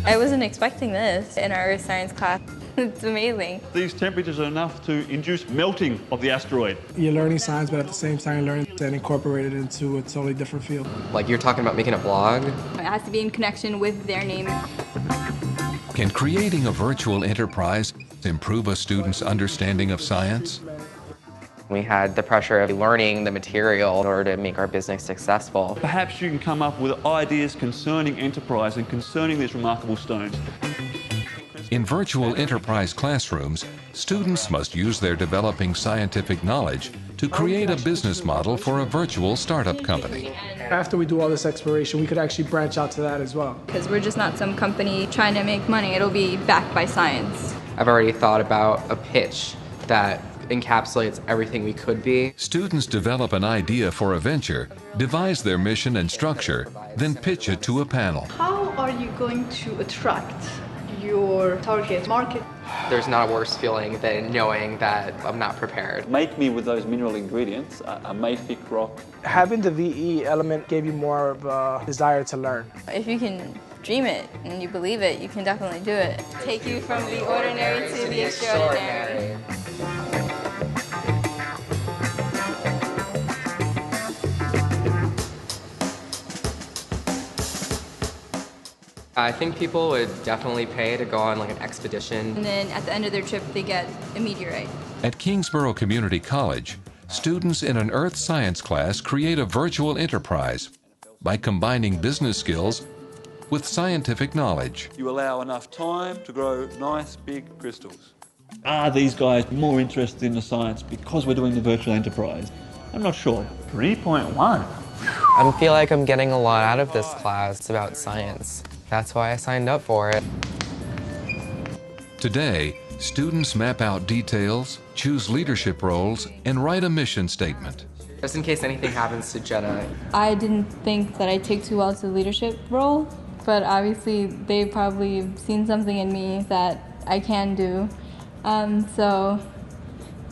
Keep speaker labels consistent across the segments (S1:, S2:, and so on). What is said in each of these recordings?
S1: I wasn't expecting this in our earth science class. It's amazing.
S2: These temperatures are enough to induce melting of the asteroid.
S3: You're learning science, but at the same time, you're learning and incorporate it into a totally different field.
S4: Like you're talking about making a blog.
S5: It has to be in connection with their name.
S6: Can creating a virtual enterprise improve a student's understanding of science?
S4: We had the pressure of learning the material in order to make our business successful.
S2: Perhaps you can come up with ideas concerning enterprise and concerning these remarkable stones.
S6: In virtual enterprise classrooms, students must use their developing scientific knowledge to create a business model for a virtual startup company.
S3: After we do all this exploration, we could actually branch out to that as well.
S5: Because we're just not some company trying to make money. It'll be backed by science.
S4: I've already thought about a pitch that encapsulates everything we could be.
S6: Students develop an idea for a venture, devise their mission and structure, then pitch it to a panel.
S7: How are you going to attract your target market?
S4: There's not a worse feeling than knowing that I'm not prepared.
S2: Make me with those mineral ingredients a mafic rock.
S3: Having the VE element gave you more of a desire to learn.
S1: If you can dream it and you believe it, you can definitely do it. Take you from the ordinary to the extraordinary.
S4: I think people would definitely pay to go on like an expedition.
S5: And then at the end of their trip, they get a meteorite.
S6: At Kingsborough Community College, students in an earth science class create a virtual enterprise by combining business skills with scientific knowledge.
S2: You allow enough time to grow nice big crystals. Are these guys more interested in the science because we're doing the virtual enterprise? I'm not sure. 3.1.
S4: I feel like I'm getting a lot out of this class. It's about science. That's why I signed up for it.
S6: Today, students map out details, choose leadership roles, and write a mission statement.
S4: Just in case anything happens to Jenna.
S1: I didn't think that I take too well to the leadership role, but obviously they've probably seen something in me that I can do. So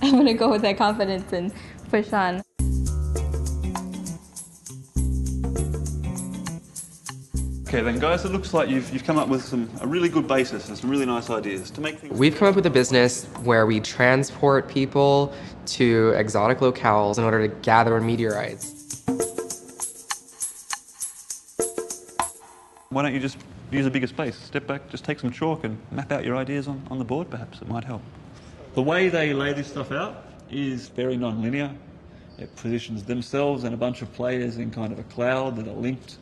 S1: I'm going to go with that confidence and push on.
S2: Okay then guys, it looks like you've come up with a really good basis and some really nice ideas to make things...
S4: We've come up with a business where we transport people to exotic locales in order to gather meteorites.
S2: Why don't you just use a bigger space? Step back, just take some chalk and map out your ideas on the board perhaps. It might help. The way they lay this stuff out is very non-linear. It positions themselves and a bunch of players in kind of a cloud that are linked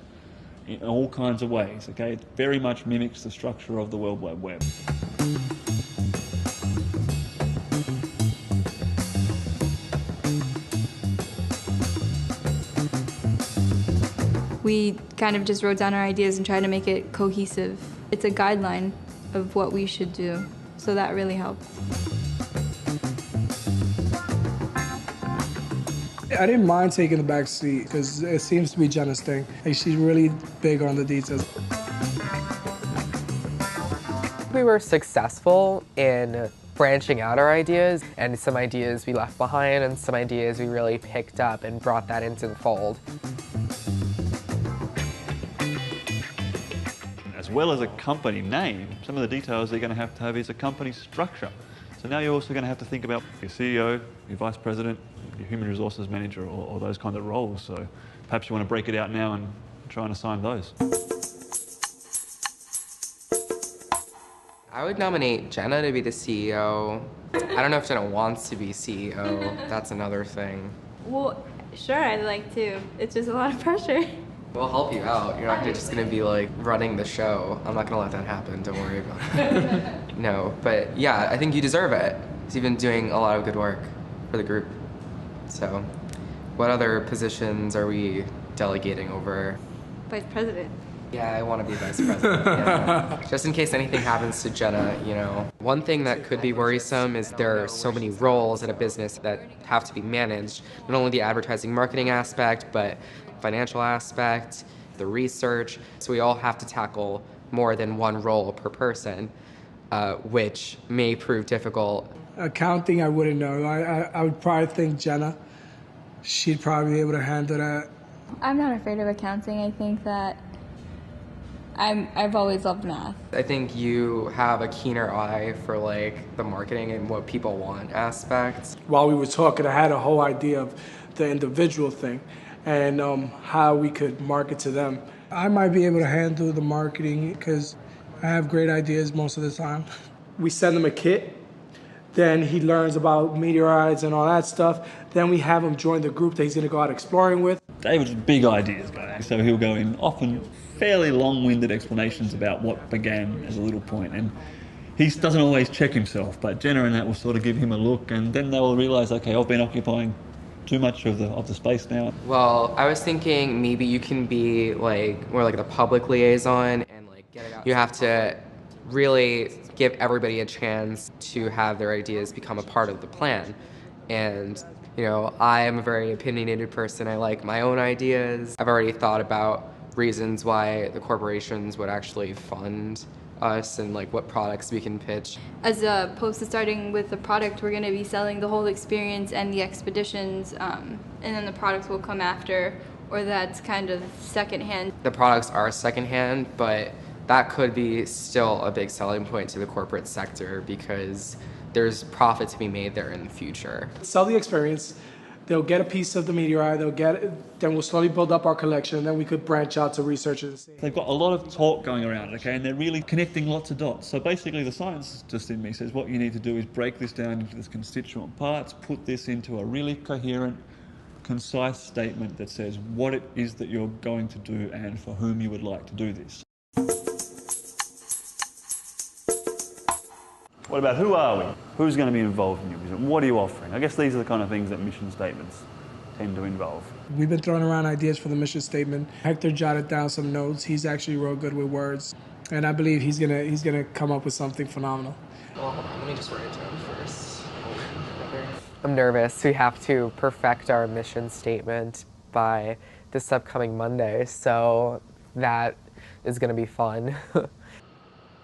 S2: in all kinds of ways, okay? It very much mimics the structure of the World Wide Web.
S5: We kind of just wrote down our ideas and tried to make it cohesive. It's a guideline of what we should do, so that really helped.
S3: I didn't mind taking the back seat because it seems to be Jenna's thing. Like, she's really big on the details.
S4: We were successful in branching out our ideas, and some ideas we left behind and some ideas we really picked up and brought that into the fold.
S2: As well as a company name, some of the details they're going to have is a company structure. So now you're also going to have to think about your CEO, your vice president, your human resources manager, or those kind of roles. So perhaps you want to break it out now and try and assign those.
S4: I would nominate Jenna to be the CEO. I don't know if Jenna wants to be CEO. That's another thing.
S1: Well, sure, I'd like to. It's just a lot of pressure.
S4: We'll help you out. You're not just going to be like running the show. I'm not going to let that happen. Don't worry about it. No, but yeah, I think you deserve it. You've been doing a lot of good work for the group. So, what other positions are we delegating over?
S1: Vice president.
S4: Yeah, I want to be vice president. Yeah. Just in case anything happens to Jenna, you know. One thing that could be worrisome is there are so many roles in a business that have to be managed. Not only the advertising marketing aspect, but financial aspect, the research. So we all have to tackle more than one role per person, which may prove difficult.
S3: Accounting, I wouldn't know. I would probably think Jenna. She'd probably be able to handle that.
S1: I'm not afraid of accounting. I think that I've always loved math.
S4: I think you have a keener eye for like the marketing and what people want aspects.
S3: While we were talking, I had a whole idea of the individual thing and how we could market to them. I might be able to handle the marketing because I have great ideas most of the time. We send him a kit, then he learns about meteorites and all that stuff. Then we have him join the group that he's going to go out exploring with.
S2: David's big ideas guy, so he'll go in often fairly long-winded explanations about what began as a little point, and he doesn't always check himself, but Jenna and that will sort of give him a look, and then they will realise, okay, I've been occupying too much of the space now.
S4: Well, I was thinking maybe you can be like more like the public liaison and like get it out. You have to really give everybody a chance to have their ideas become a part of the plan. And you know, I am a very opinionated person. I like my own ideas. I've already thought about reasons why the corporations would actually fund us and like what products we can pitch.
S5: As opposed to starting with the product, we're going to be selling the whole experience and the expeditions, and then the products will come after, or that's kind of secondhand.
S4: The products are secondhand, but that could be still a big selling point to the corporate sector because there's profit to be made there in the future.
S3: Sell the experience. They'll get a piece of the meteorite, then we'll slowly build up our collection, and then we could branch out to researchers.
S2: They've got a lot of talk going around, okay, and they're really connecting lots of dots. So basically the scientist in me says what you need to do is break this down into its constituent parts, put this into a really coherent, concise statement that says what it is that you're going to do and for whom you would like to do this. What about who are we? Who's going to be involved in your vision? What are you offering? I guess these are the kind of things that mission statements tend to involve.
S3: We've been throwing around ideas for the mission statement. Hector jotted down some notes. He's actually real good with words, and I believe he's gonna come up with something phenomenal.
S4: Well, hold on, let me just write it down first. I'm nervous. We have to perfect our mission statement by this upcoming Monday, so that is going to be fun.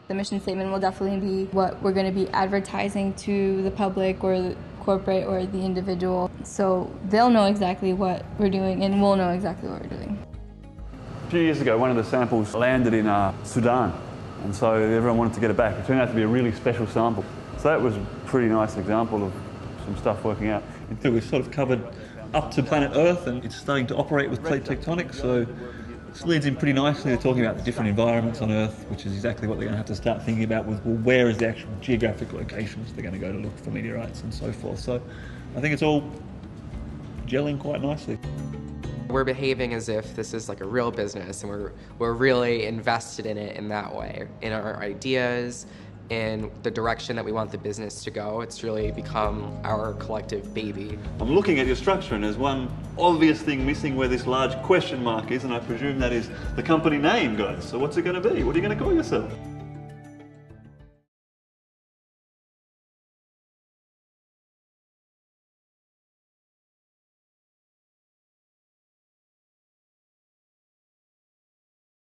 S1: The mission statement will definitely be what we're going to be advertising to the public or the corporate or the individual. So they'll know exactly what we're doing and we'll know exactly what we're doing.
S2: A few years ago, one of the samples landed in Sudan, and so everyone wanted to get it back. It turned out to be a really special sample. So that was a pretty nice example of some stuff working out. We've sort of covered up to planet Earth, and it's starting to operate with plate tectonics, so this leads in pretty nicely to talking about the different environments on Earth, which is exactly what they're going to have to start thinking about with, well, where is the actual geographic locations they're going to go to look for meteorites and so forth. So I think it's all gelling quite nicely.
S4: We're behaving as if this is like a real business, and we're really invested in it in that way, in our ideas, in the direction that we want the business to go. It's really become our collective baby.
S2: I'm looking at your structure, and there's one obvious thing missing where this large question mark is, and I presume that is the company name, guys. So what's it going to be? What are you going to call yourself?